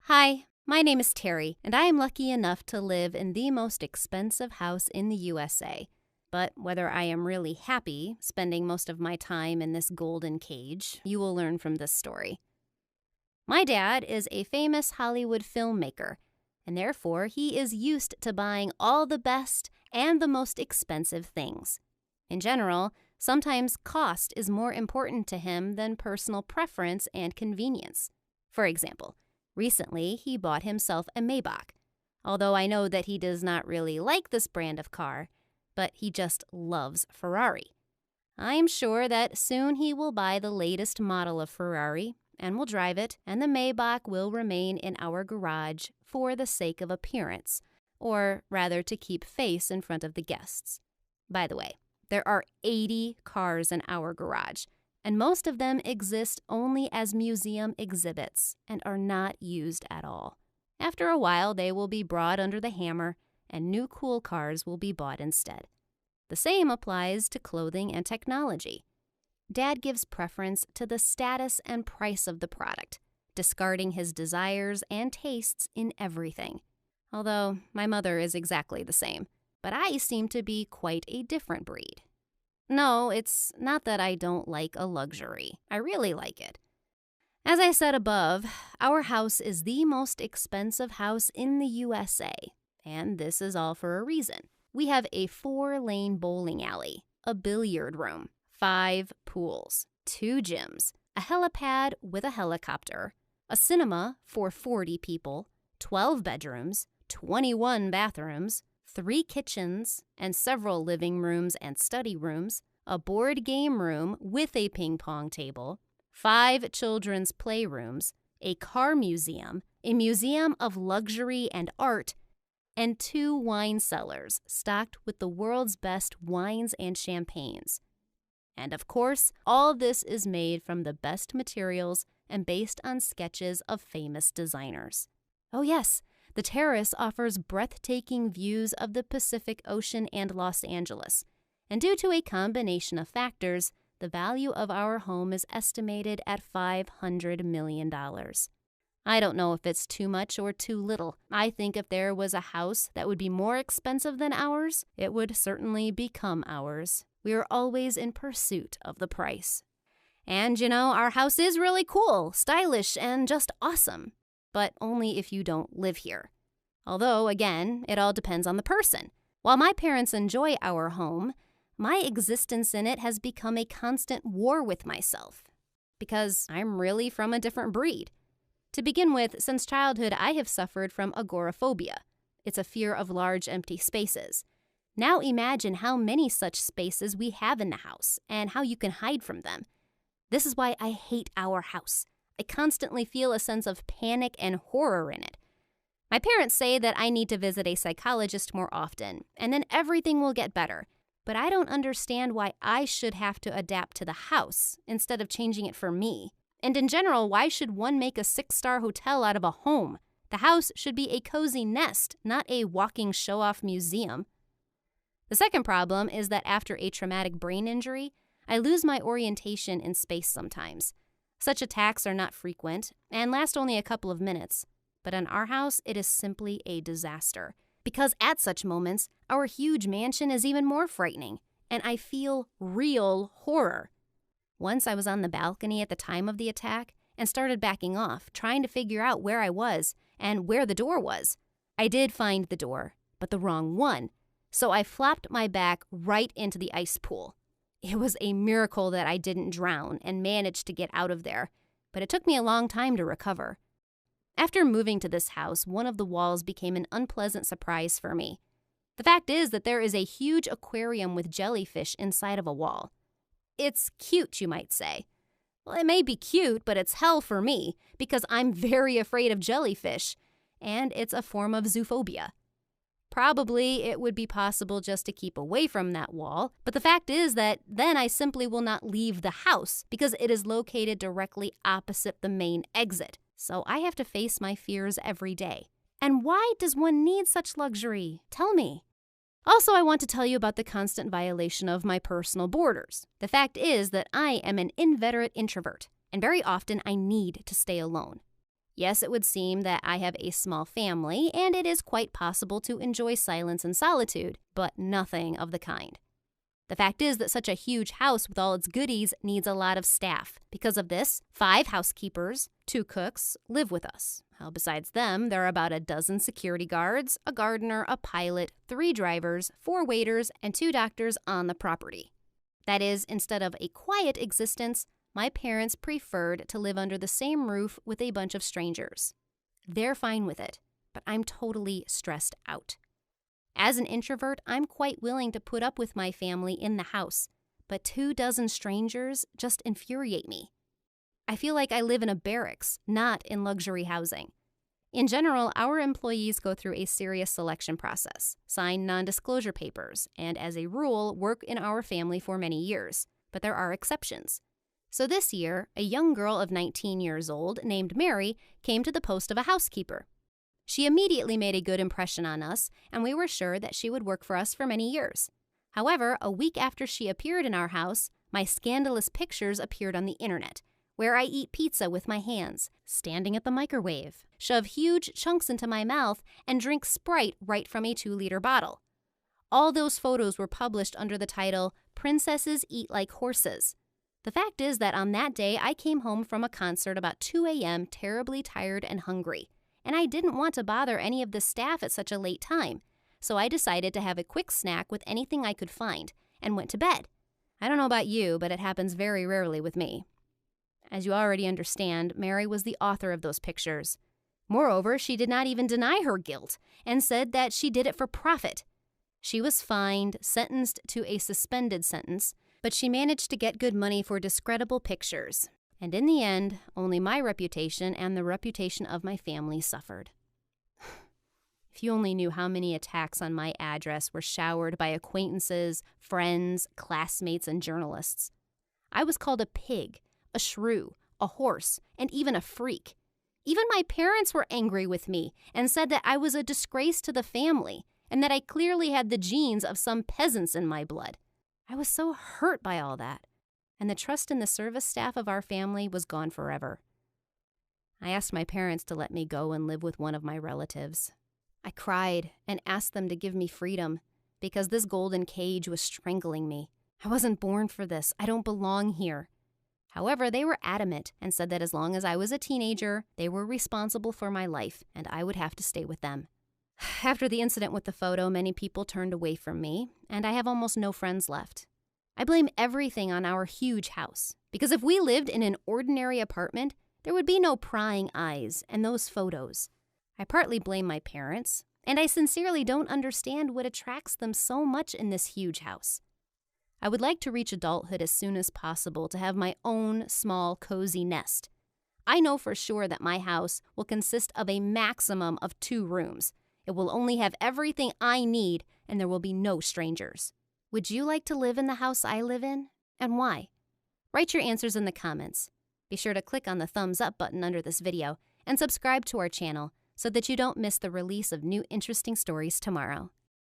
Hi, my name is Terry, and I am lucky enough to live in the most expensive house in the U.S.A. But whether I am really happy spending most of my time in this golden cage, you will learn from this story. My dad is a famous Hollywood filmmaker, and therefore he is used to buying all the best and the most expensive things. In general, sometimes cost is more important to him than personal preference and convenience. For example, recently he bought himself a Maybach, although I know that he does not really like this brand of car, but he just loves Ferrari. I am sure that soon he will buy the latest model of Ferrari and will drive it, and the Maybach will remain in our garage for the sake of appearance, or rather to keep face in front of the guests. By the way, there are 80 cars in our garage, and most of them exist only as museum exhibits and are not used at all. After a while, they will be brought under the hammer, and new cool cars will be bought instead. The same applies to clothing and technology. Dad gives preference to the status and price of the product, discarding his desires and tastes in everything. Although my mother is exactly the same, but I seem to be quite a different breed. No, it's not that I don't like a luxury. I really like it. As I said above, our house is the most expensive house in the U.S.A., and this is all for a reason. We have a 4-lane bowling alley, a billiard room, 5 pools, 2 gyms, a helipad with a helicopter, a cinema for 40 people, 12 bedrooms, 21 bathrooms, 3 kitchens, and several living rooms and study rooms, a board game room with a ping pong table, 5 children's playrooms, a car museum, a museum of luxury and art, and 2 wine cellars stocked with the world's best wines and champagnes. And of course, all this is made from the best materials and based on sketches of famous designers. Oh yes, the terrace offers breathtaking views of the Pacific Ocean and Los Angeles. And due to a combination of factors, the value of our home is estimated at $500 million. I don't know if it's too much or too little. I think if there was a house that would be more expensive than ours, it would certainly become ours. We are always in pursuit of the price. And our house is really cool, stylish, and just awesome. But only if you don't live here. Although, again, it all depends on the person. While my parents enjoy our home, my existence in it has become a constant war with myself. Because I'm really from a different breed. To begin with, since childhood, I have suffered from agoraphobia. It's a fear of large, empty spaces. Now imagine how many such spaces we have in the house and how you can hide from them. This is why I hate our house. I constantly feel a sense of panic and horror in it. My parents say that I need to visit a psychologist more often, and then everything will get better. But I don't understand why I should have to adapt to the house instead of changing it for me. And in general, why should one make a 6-star hotel out of a home? The house should be a cozy nest, not a walking show-off museum. The second problem is that after a traumatic brain injury, I lose my orientation in space sometimes. Such attacks are not frequent and last only a couple of minutes. But in our house, it is simply a disaster. Because at such moments, our huge mansion is even more frightening, and I feel real horror. Once I was on the balcony at the time of the attack and started backing off, trying to figure out where I was and where the door was. I did find the door, but the wrong one, so I flopped my back right into the ice pool. It was a miracle that I didn't drown and managed to get out of there, but it took me a long time to recover. After moving to this house, one of the walls became an unpleasant surprise for me. The fact is that there is a huge aquarium with jellyfish inside of a wall. It's cute, you might say. Well, it may be cute, but it's hell for me because I'm very afraid of jellyfish, and it's a form of zoophobia. Probably it would be possible just to keep away from that wall, but the fact is that then I simply will not leave the house because it is located directly opposite the main exit. So I have to face my fears every day. And why does one need such luxury? Tell me. Also, I want to tell you about the constant violation of my personal borders. The fact is that I am an inveterate introvert, and very often I need to stay alone. Yes, it would seem that I have a small family, and it is quite possible to enjoy silence and solitude, but nothing of the kind. The fact is that such a huge house with all its goodies needs a lot of staff. Because of this, 5 housekeepers, 2 cooks live with us. Besides them, there are about a dozen security guards, a gardener, a pilot, 3 drivers, 4 waiters, and 2 doctors on the property. That is, instead of a quiet existence, my parents preferred to live under the same roof with a bunch of strangers. They're fine with it, but I'm totally stressed out. As an introvert, I'm quite willing to put up with my family in the house, but 24 strangers just infuriate me. I feel like I live in a barracks, not in luxury housing. In general, our employees go through a serious selection process, sign non-disclosure papers, and as a rule, work in our family for many years. But there are exceptions. So this year, a young girl of 19 years old named Mary came to the post of a housekeeper. She immediately made a good impression on us, and we were sure that she would work for us for many years. However, a week after she appeared in our house, my scandalous pictures appeared on the internet, where I eat pizza with my hands, standing at the microwave, shove huge chunks into my mouth, and drink Sprite right from a 2-liter bottle. All those photos were published under the title, "Princesses Eat Like Horses." The fact is that on that day, I came home from a concert about 2 a.m. terribly tired and hungry, and I didn't want to bother any of the staff at such a late time, so I decided to have a quick snack with anything I could find and went to bed. I don't know about you, but it happens very rarely with me. As you already understand, Mary was the author of those pictures. Moreover, she did not even deny her guilt and said that she did it for profit. She was fined, sentenced to a suspended sentence, but she managed to get good money for discreditable pictures. And in the end, only my reputation and the reputation of my family suffered. If you only knew how many attacks on my address were showered by acquaintances, friends, classmates, and journalists. I was called a pig, a shrew, a horse, and even a freak. Even my parents were angry with me and said that I was a disgrace to the family and that I clearly had the genes of some peasants in my blood. I was so hurt by all that, and the trust in the service staff of our family was gone forever. I asked my parents to let me go and live with one of my relatives. I cried and asked them to give me freedom because this golden cage was strangling me. I wasn't born for this. I don't belong here. However, they were adamant and said that as long as I was a teenager, they were responsible for my life and I would have to stay with them. After the incident with the photo, many people turned away from me, and I have almost no friends left. I blame everything on our huge house, because if we lived in an ordinary apartment, there would be no prying eyes and those photos. I partly blame my parents, and I sincerely don't understand what attracts them so much in this huge house. I would like to reach adulthood as soon as possible to have my own small, cozy nest. I know for sure that my house will consist of a maximum of 2 rooms. It will only have everything I need, and there will be no strangers. Would you like to live in the house I live in? And why? Write your answers in the comments. Be sure to click on the thumbs up button under this video and subscribe to our channel so that you don't miss the release of new interesting stories tomorrow.